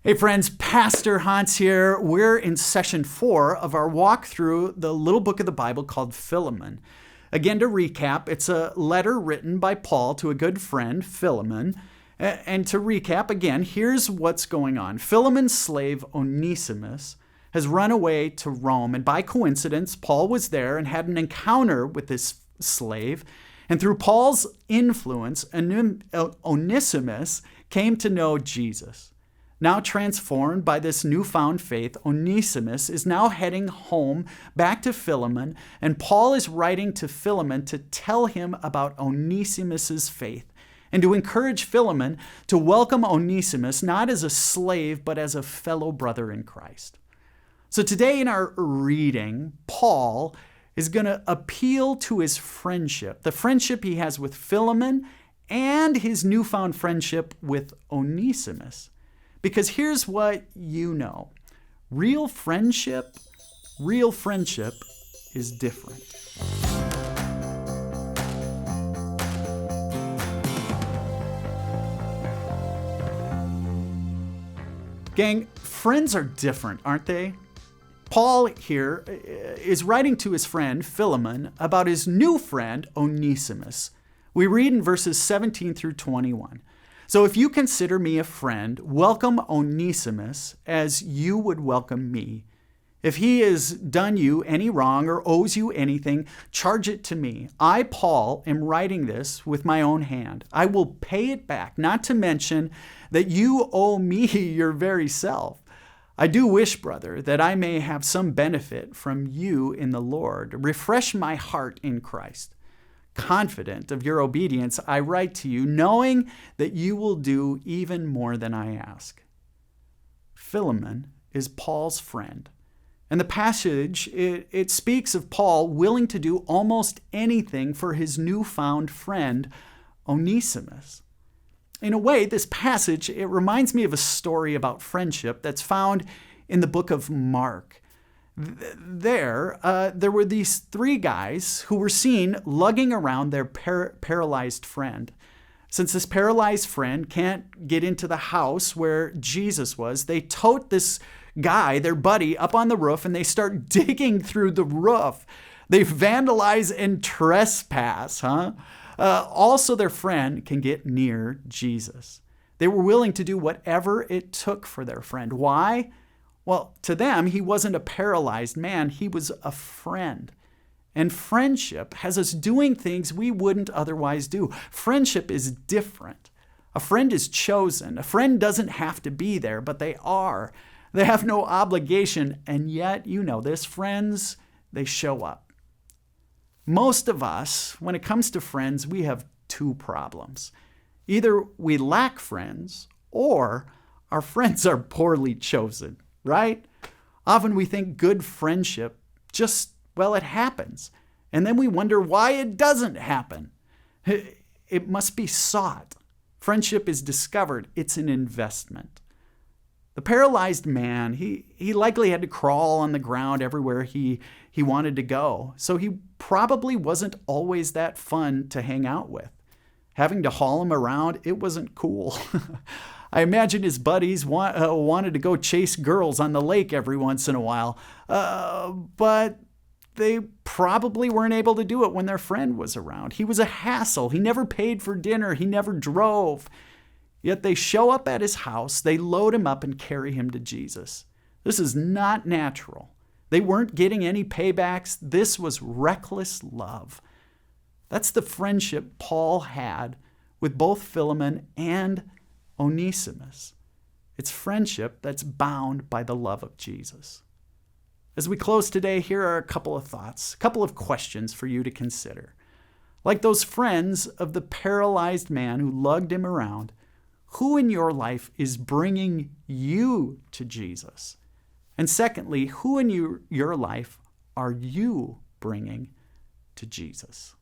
Hey friends, Pastor Hans here. We're in session 4 of our walk through the little book of the Bible called Philemon. Again, to recap, it's a letter written by Paul to a good friend, Philemon. And to recap, again, here's what's going on. Philemon's slave, Onesimus, has run away to Rome. And by coincidence, Paul was there and had an encounter with this slave. And through Paul's influence, Onesimus came to know Jesus. Now transformed by this newfound faith, Onesimus is now heading home back to Philemon, and Paul is writing to Philemon to tell him about Onesimus's faith and to encourage Philemon to welcome Onesimus not as a slave, but as a fellow brother in Christ. So today in our reading, Paul is going to appeal to his friendship, the friendship he has with Philemon and his newfound friendship with Onesimus. Because here's what you know. Real friendship is different. Gang, friends are different, aren't they? Paul here is writing to his friend Philemon about his new friend Onesimus. We read in verses 17 through 21. So if you consider me a friend, welcome Onesimus as you would welcome me. If he has done you any wrong or owes you anything, charge it to me. I, Paul, am writing this with my own hand. I will pay it back, not to mention that you owe me your very self. I do wish, brother, that I may have some benefit from you in the Lord. Refresh my heart in Christ. Confident of your obedience, I write to you, knowing that you will do even more than I ask. Philemon is Paul's friend. And the passage, it speaks of Paul willing to do almost anything for his newfound friend, Onesimus. In a way, this passage, it reminds me of a story about friendship that's found in the book of Mark. There were these 3 guys who were seen lugging around their paralyzed friend. Since this paralyzed friend can't get into the house where Jesus was, they tote this guy, their buddy, up on the roof and they start digging through the roof. They vandalize and trespass, Also, their friend can get near Jesus. They were willing to do whatever it took for their friend. Why? Well, to them, he wasn't a paralyzed man. He was a friend. And friendship has us doing things we wouldn't otherwise do. Friendship is different. A friend is chosen. A friend doesn't have to be there, but they are. They have no obligation, and yet, you know this, friends, they show up. Most of us, when it comes to friends, we have 2 problems. Either we lack friends, or our friends are poorly chosen. Right? Often we think good friendship it happens. And then we wonder why it doesn't happen. It must be sought. Friendship is discovered. It's an investment. The paralyzed man, he likely had to crawl on the ground everywhere he wanted to go. So he probably wasn't always that fun to hang out with. Having to haul him around, it wasn't cool. I imagine his buddies wanted to go chase girls on the lake every once in a while, but they probably weren't able to do it when their friend was around. He was a hassle. He never paid for dinner. He never drove. Yet they show up at his house, they load him up and carry him to Jesus. This is not natural. They weren't getting any paybacks. This was reckless love. That's the friendship Paul had with both Philemon and Onesimus. It's friendship that's bound by the love of Jesus. As we close today, here are a couple of thoughts, a couple of questions for you to consider. Like those friends of the paralyzed man who lugged him around, who in your life is bringing you to Jesus? And secondly, who in your life are you bringing to Jesus?